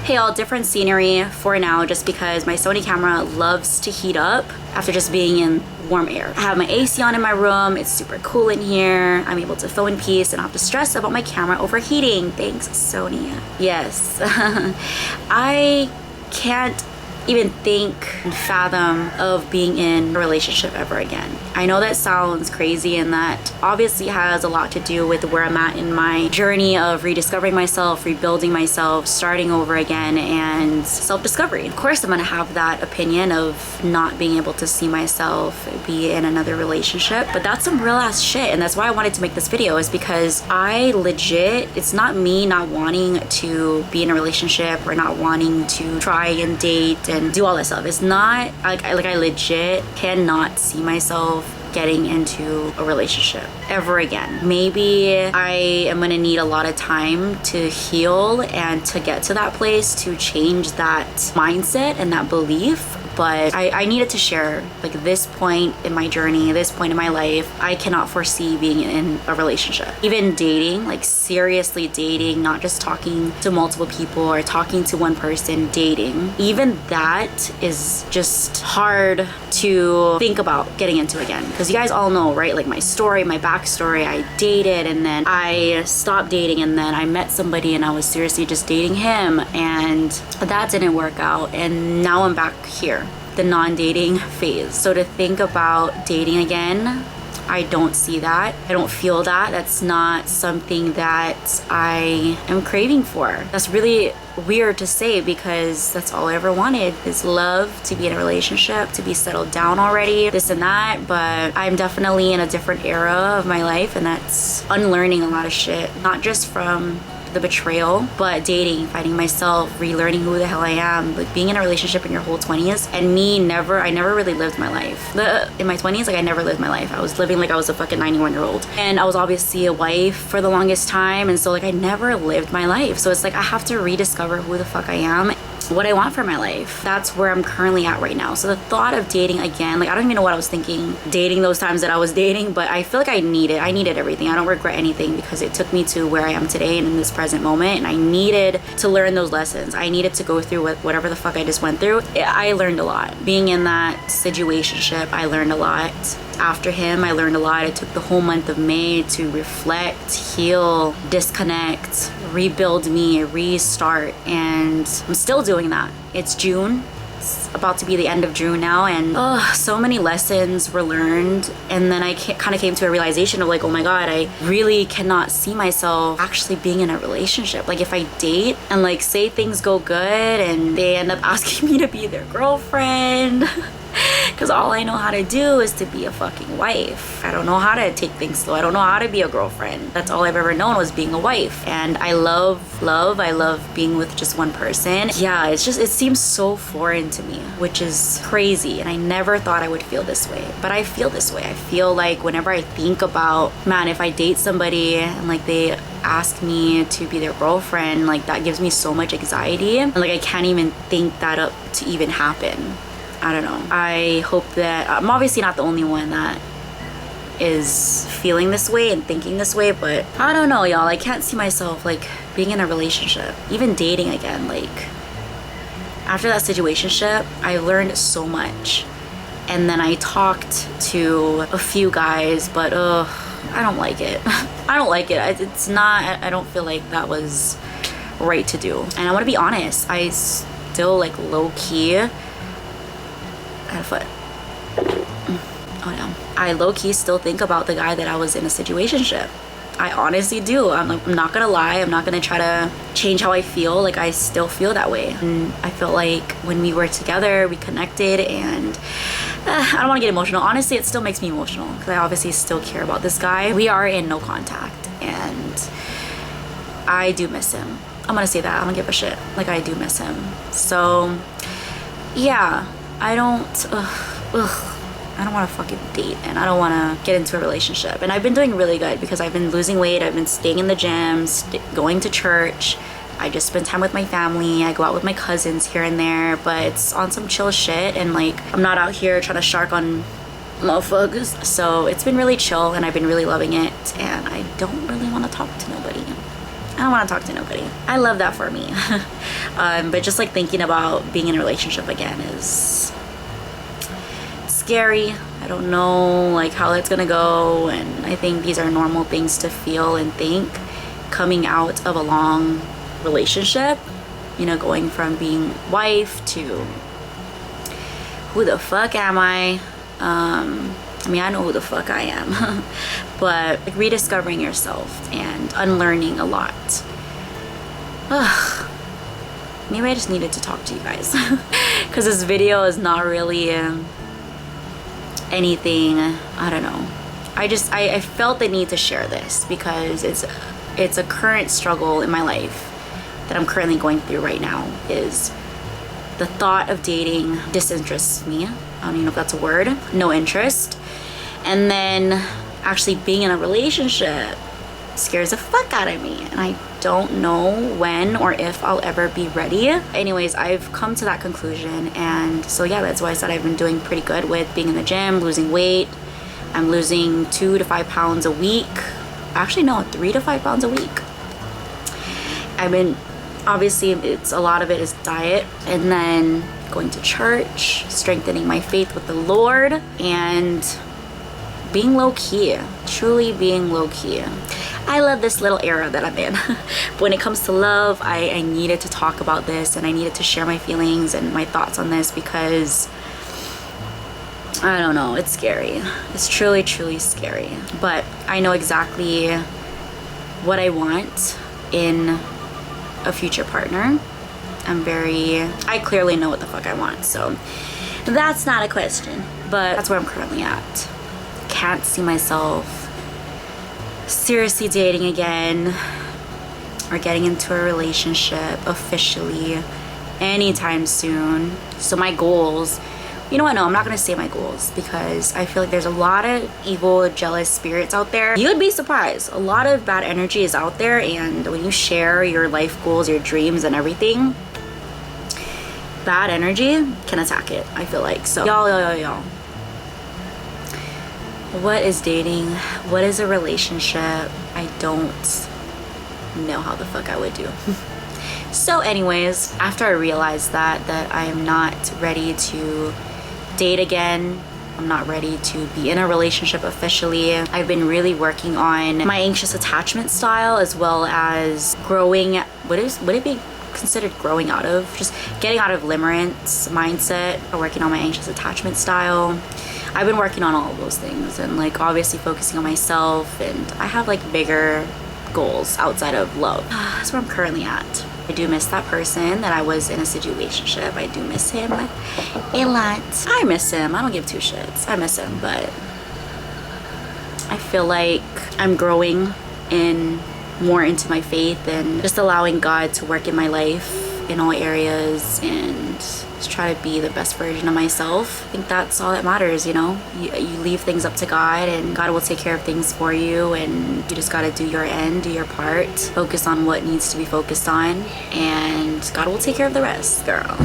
Hey all, different scenery for now just because my Sony camera loves to heat up after just being in warm air. I have my AC on in my room, it's super cool in here. I'm able to film in peace and not have to stress about my camera overheating. Thanks, Sony. Yes. I can't even think and fathom of being in a relationship ever again. I know that sounds crazy, and that obviously has a lot to do with where I'm at in my journey of rediscovering myself, rebuilding myself, starting over again, and self-discovery. Of course, I'm gonna have that opinion of not being able to see myself be in another relationship, but that's some real ass shit, and that's why I wanted to make this video, is because I legit, it's not me not wanting to be in a relationship or not wanting to try and date and do all this stuff. It's not like I legit cannot see myself getting into a relationship ever again. Maybe I am gonna need a lot of time to heal and to get to that place, to change that mindset and that belief. But I needed to share, like, this point in my journey, this point in my life, I cannot foresee being in a relationship. Even dating, like seriously dating, not just talking to multiple people or talking to one person, dating. Even that is just hard to think about getting into again. Because you guys all know, right? Like my story, my backstory, I dated and then I stopped dating and then I met somebody and I was seriously just dating him and that didn't work out. And now I'm back here, the non-dating phase. So to think about dating again, I don't see that. I don't feel that. That's not something that I am craving for. That's really weird to say because that's all I ever wanted, is love, to be in a relationship, to be settled down already, this and that. But I'm definitely in a different era of my life, and that's unlearning a lot of shit, not just from the betrayal, but dating, finding myself, relearning who the hell I am, like being in a relationship in your whole 20s. And I never really lived my life. In my 20s, like I never lived my life. I was living like I was a fucking 91-year-old. And I was obviously a wife for the longest time. And so like I never lived my life. So it's like I have to rediscover who the fuck I am, what I want for my life. That's where I'm currently at right now. So the thought of dating again, like I don't even know what I was thinking dating those times that I was dating, but I feel like I needed everything. I don't regret anything because it took me to where I am today and in this present moment, and I needed to learn those lessons. I needed to go through whatever the fuck I just went through. I learned a lot. Being in that situationship, I learned a lot. After him, I learned a lot. It took the whole month of May to reflect, heal, disconnect, rebuild me, restart, and I'm still doing that. It's June. It's about to be the end of June now, and so many lessons were learned. And then I kind of came to a realization of like, oh my god, I really cannot see myself actually being in a relationship. Like if I date and like say things go good and they end up asking me to be their girlfriend because all I know how to do is to be a fucking wife. I don't know how to take things slow. I don't know how to be a girlfriend. That's all I've ever known, was being a wife. And I love I love being with just one person. Yeah, it seems so foreign to me, which is crazy. And I never thought I would feel this way, but I feel this way. I feel like whenever I think about, man, if I date somebody and like they ask me to be their girlfriend, like that gives me so much anxiety. And like I can't even think that up to even happen. I don't know. I hope that I'm obviously not the only one that is feeling this way and thinking this way, but I don't know, y'all. I can't see myself like being in a relationship, even dating again. Like after that situationship, I learned so much. And then I talked to a few guys, but I don't like it. I don't like it. It's not, I don't feel like that was right to do. And I want to be honest, I still like low-key, I had a foot. Oh no. I low-key still think about the guy that I was in a situationship. I honestly do. I'm not gonna lie. I'm not gonna try to change how I feel. Like I still feel that way. And I feel like when we were together, we connected, and I don't want to get emotional. Honestly, it still makes me emotional because I obviously still care about this guy. We are in no contact, and I do miss him. I'm gonna say that. I don't give a shit. Like I do miss him. So yeah. I don't want to fucking date, and I don't want to get into a relationship. And I've been doing really good because I've been losing weight. I've been staying in the gym, going to church. I just spend time with my family. I go out with my cousins here and there, but it's on some chill shit. And like, I'm not out here trying to shark on motherfuckers. So it's been really chill, and I've been really loving it. And I don't really want to talk to nobody. I don't want to talk to nobody. I love that for me. But just like thinking about being in a relationship again is scary. I don't know like how it's gonna go, and I think these are normal things to feel and think coming out of a long relationship, you know, going from being wife to who the fuck am I? I mean, I know who the fuck I am, but like rediscovering yourself and unlearning a lot. Ugh. Maybe I just needed to talk to you guys because this video is not really anything, I don't know. I felt the need to share this because it's a current struggle in my life that I'm currently going through right now. Is the thought of dating disinterests me. I don't even know if that's a word. No interest. And then actually being in a relationship scares the fuck out of me, and I don't know when or if I'll ever be ready. Anyways, I've come to that conclusion, and so yeah, that's why I said I've been doing pretty good with being in the gym, losing weight. I'm losing 2 to 5 pounds a week. Actually no, 3 to 5 pounds a week. I've been, obviously it's a lot of it is diet, and then going to church, strengthening my faith with the Lord, and being low-key, truly being low-key. I love this little era that I'm in. But when it comes to love, I needed to talk about this, and I needed to share my feelings and my thoughts on this because I don't know, it's scary. It's truly, truly scary. But I know exactly what I want in a future partner. I clearly know what the fuck I want, so that's not a question. But that's where I'm currently at. Can't see myself seriously dating again or getting into a relationship officially anytime soon. So my goals, you know what, no, I'm not gonna say my goals because I feel like there's a lot of evil, jealous spirits out there. You'd be surprised. A lot of bad energy is out there, and when you share your life goals, your dreams and everything, bad energy can attack it, I feel like. So y'all, what is dating? What is a relationship? I don't know how the fuck I would do. So anyways, after I realized that I am not ready to date again, I'm not ready to be in a relationship officially, I've been really working on my anxious attachment style, as well as growing, would it be considered growing out of, just getting out of limerence mindset, or working on my anxious attachment style. I've been working on all of those things, and like obviously focusing on myself, and I have like bigger goals outside of love. That's where I'm currently at. I do miss that person that I was in a situationship. I do miss him a lot. I miss him. I don't give two shits. I miss him, but I feel like I'm growing more into my faith and just allowing God to work in my life in all areas, and just try to be the best version of myself. I think that's all that matters, you know? You leave things up to God, and God will take care of things for you, and you just gotta do your end, do your part, focus on what needs to be focused on, and God will take care of the rest, girl.